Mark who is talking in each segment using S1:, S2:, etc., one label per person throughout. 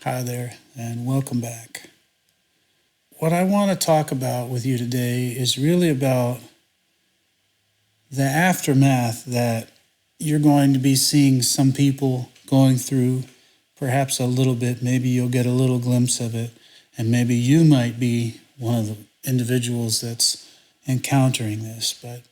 S1: Hi there, and welcome back. What I want to talk about with you today is really about the aftermath that you're going to be seeing some people going through, perhaps a little bit. Maybe you'll get a little glimpse of it, and maybe you might be one of the individuals that's encountering this. But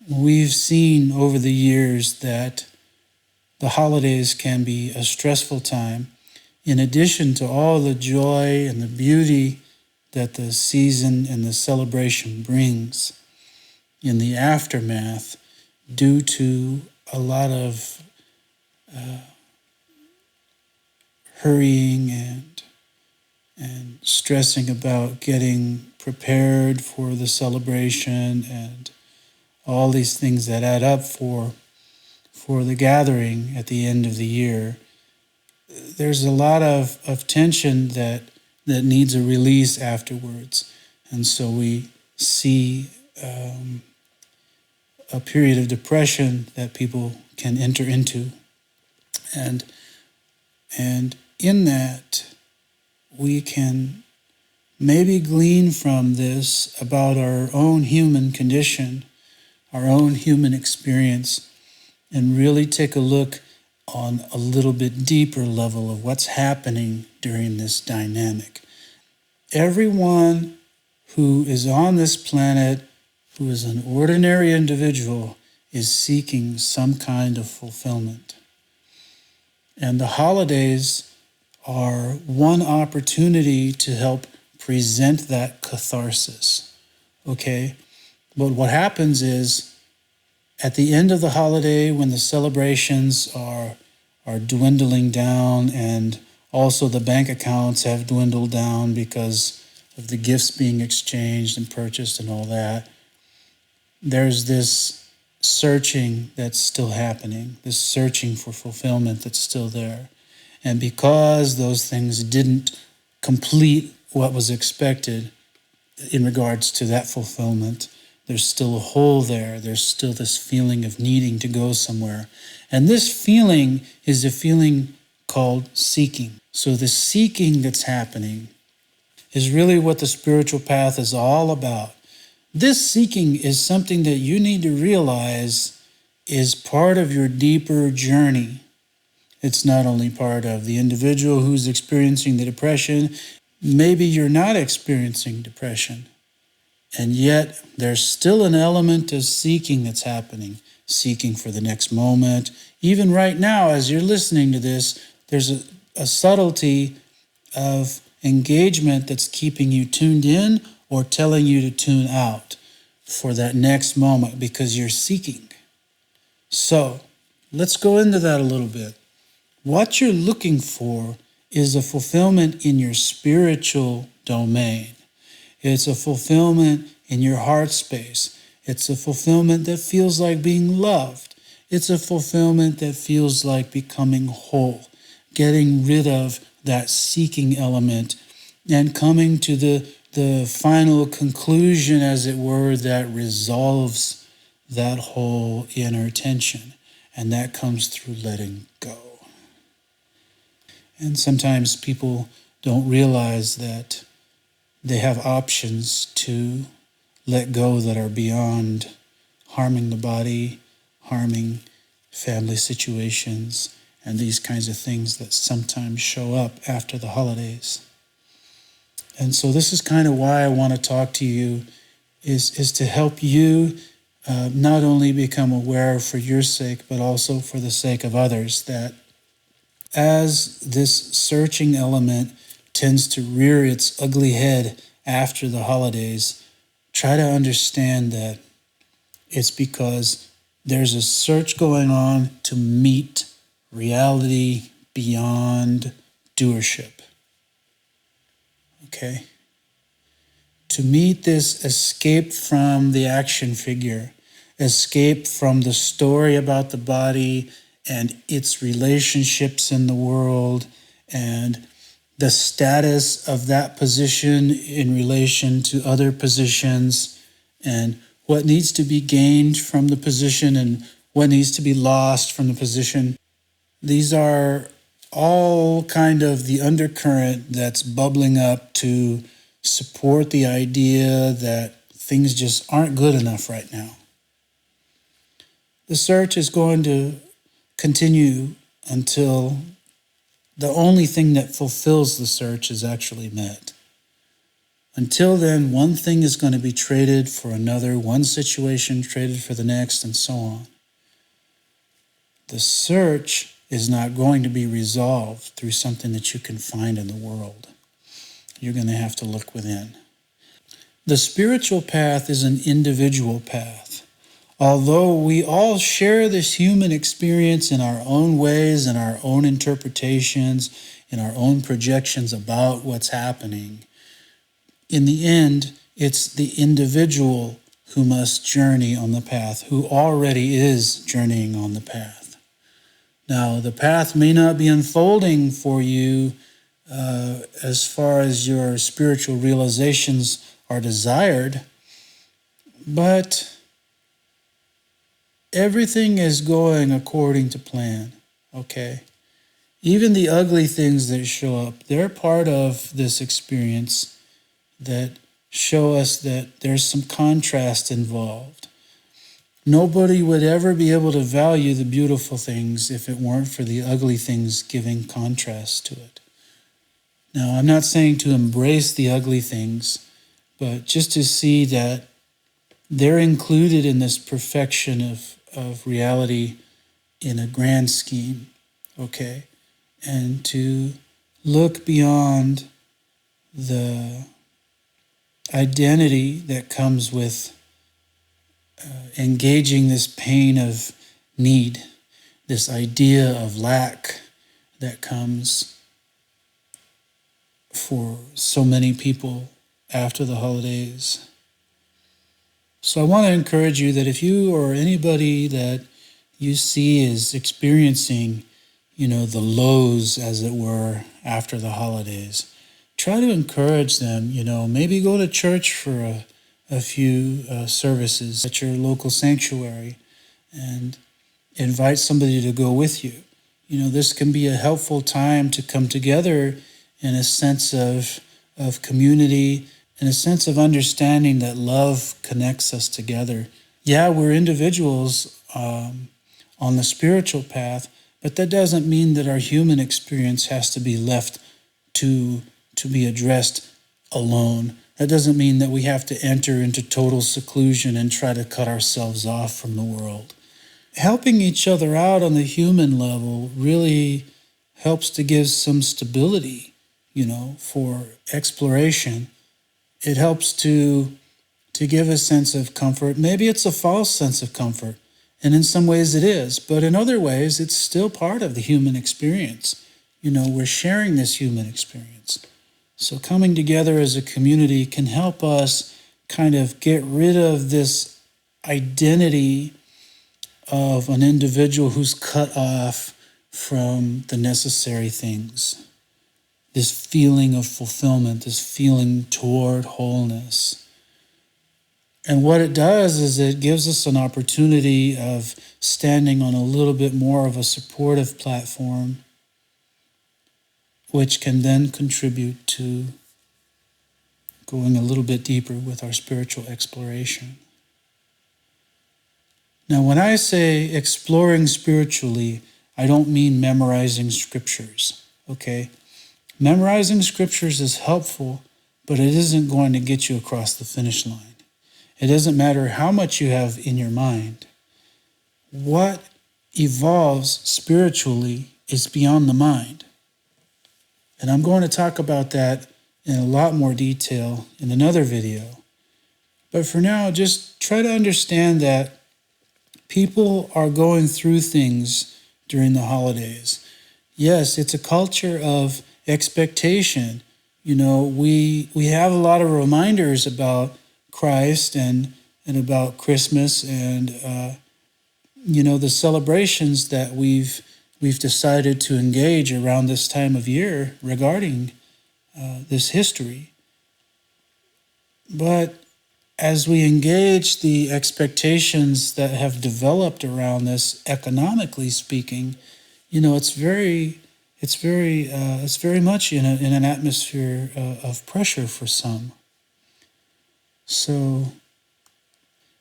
S1: we've seen over the years that the holidays can be a stressful time, in addition to all the joy and the beauty that the season and the celebration brings. In the aftermath, due to a lot of hurrying and stressing about getting prepared for the celebration and all these things that add up for the gathering at the end of the year, there's a lot of tension that needs a release afterwards. And so we see a period of depression that people can enter into. And in that, we can maybe glean from this about our own human condition, our own human experience, and really take a look on a little bit deeper level of what's happening during this dynamic. Everyone who is on this planet, who is an ordinary individual, is seeking some kind of fulfillment. And the holidays are one opportunity to help present that catharsis, okay? But what happens is, at the end of the holiday, when the celebrations are dwindling down, and also the bank accounts have dwindled down because of the gifts being exchanged and purchased and all that, there's this searching that's still happening, this searching for fulfillment that's still there. And because those things didn't complete what was expected in regards to that fulfillment, there's still a hole there. There's still this feeling of needing to go somewhere. And this feeling is a feeling called seeking. So the seeking that's happening is really what the spiritual path is all about. This seeking is something that you need to realize is part of your deeper journey. It's not only part of the individual who's experiencing the depression. Maybe you're not experiencing depression. And yet, there's still an element of seeking that's happening, seeking for the next moment. Even right now, as you're listening to this, there's a subtlety of engagement that's keeping you tuned in or telling you to tune out for that next moment because you're seeking. So, let's go into that a little bit. What you're looking for is a fulfillment in your spiritual domain. It's a fulfillment in your heart space. It's a fulfillment that feels like being loved. It's a fulfillment that feels like becoming whole, getting rid of that seeking element and coming to the final conclusion, as it were, that resolves that whole inner tension. And that comes through letting go. And sometimes people don't realize that they have options to let go that are beyond harming the body, harming family situations, and these kinds of things that sometimes show up after the holidays. And so this is kind of why I want to talk to you, is to help you not only become aware for your sake, but also for the sake of others, that as this searching element tends to rear its ugly head after the holidays, try to understand that it's because there's a search going on to meet reality beyond doership. Okay? To meet this escape from the action figure, escape from the story about the body and its relationships in the world and the status of that position in relation to other positions, and what needs to be gained from the position and what needs to be lost from the position. These are all kind of the undercurrent that's bubbling up to support the idea that things just aren't good enough right now. The search is going to continue until the only thing that fulfills the search is actually met. Until then, one thing is going to be traded for another, one situation traded for the next, and so on. The search is not going to be resolved through something that you can find in the world. You're going to have to look within. The spiritual path is an individual path. Although we all share this human experience in our own ways, in our own interpretations, in our own projections about what's happening, in the end, it's the individual who must journey on the path, who already is journeying on the path. Now, the path may not be unfolding for you as far as your spiritual realizations are desired, but everything is going according to plan, okay? Even the ugly things that show up, they're part of this experience that show us that there's some contrast involved. Nobody would ever be able to value the beautiful things if it weren't for the ugly things giving contrast to it. Now, I'm not saying to embrace the ugly things, but just to see that they're included in this perfection of reality in a grand scheme, okay? And to look beyond the identity that comes with engaging this pain of need, this idea of lack that comes for so many people after the holidays. So I want to encourage you that if you or anybody that you see is experiencing, the lows, as it were, after the holidays, try to encourage them, maybe go to church for a few services at your local sanctuary and invite somebody to go with you. This can be a helpful time to come together in a sense of community, in a sense of understanding that love connects us together. Yeah, we're individuals on the spiritual path, but that doesn't mean that our human experience has to be left to be addressed alone. That doesn't mean that we have to enter into total seclusion and try to cut ourselves off from the world. Helping each other out on the human level really helps to give some stability, for exploration. It helps to give a sense of comfort. Maybe it's a false sense of comfort, and in some ways it is, but in other ways it's still part of the human experience. We're sharing this human experience. So coming together as a community can help us kind of get rid of this identity of an individual who's cut off from the necessary things. This feeling of fulfillment, this feeling toward wholeness. And what it does is it gives us an opportunity of standing on a little bit more of a supportive platform, which can then contribute to going a little bit deeper with our spiritual exploration. Now, when I say exploring spiritually, I don't mean memorizing scriptures, okay? Memorizing scriptures is helpful, but it isn't going to get you across the finish line. It doesn't matter how much you have in your mind. What evolves spiritually is beyond the mind. And I'm going to talk about that in a lot more detail in another video. But for now, just try to understand that people are going through things during the holidays. Yes, it's a culture of expectation. We have a lot of reminders about Christ and about Christmas and the celebrations that we've decided to engage around this time of year regarding this history. But as we engage the expectations that have developed around this, economically speaking, it's very it's very much in an atmosphere of pressure for some. So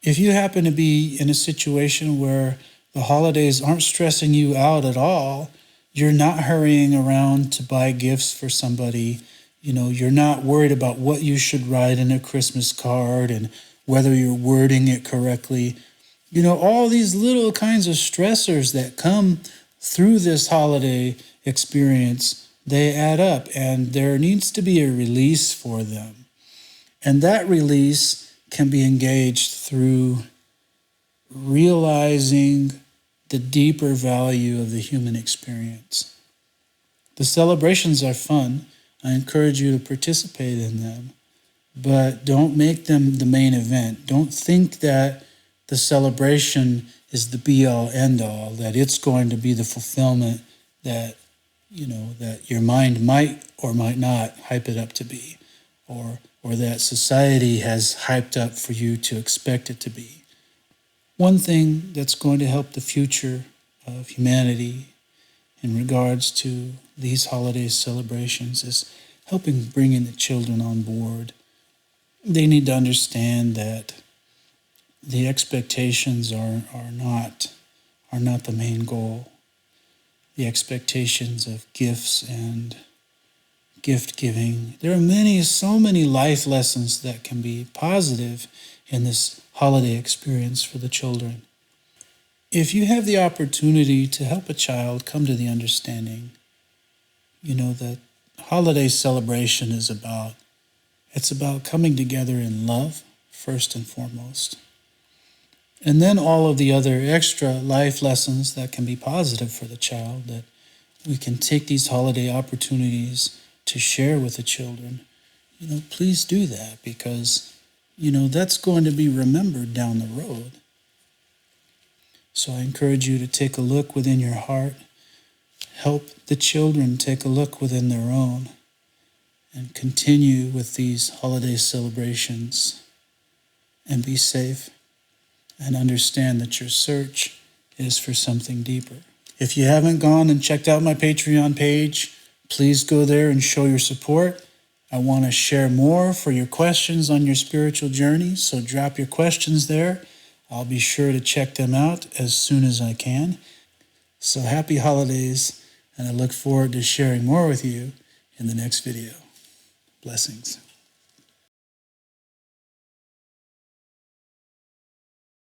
S1: if you happen to be in a situation where the holidays aren't stressing you out at all, you're not hurrying around to buy gifts for somebody, you're not worried about what you should write in a Christmas card and whether you're wording it correctly. All these little kinds of stressors that come through this holiday experience, they add up, and there needs to be a release for them. And that release can be engaged through realizing the deeper value of the human experience. The celebrations are fun. I encourage you to participate in them, but don't make them the main event. Don't think that the celebration is the be-all, end-all, that it's going to be the fulfillment that that your mind might or might not hype it up to be, or that society has hyped up for you to expect it to be. One thing that's going to help the future of humanity in regards to these holiday celebrations is helping bringing the children on board. They need to understand that the expectations are not the main goal. The expectations of gifts and gift giving. There are so many life lessons that can be positive in this holiday experience for the children. If you have the opportunity to help a child come to the understanding, that holiday celebration is about coming together in love, first and foremost. And then all of the other extra life lessons that can be positive for the child, that we can take these holiday opportunities to share with the children. Please do that, because, that's going to be remembered down the road. So I encourage you to take a look within your heart, help the children take a look within their own, and continue with these holiday celebrations, and be safe. And understand that your search is for something deeper. If you haven't gone and checked out my Patreon page, please go there and show your support. I want to share more for your questions on your spiritual journey, so drop your questions there. I'll be sure to check them out as soon as I can. So happy holidays, and I look forward to sharing more with you in the next video. Blessings.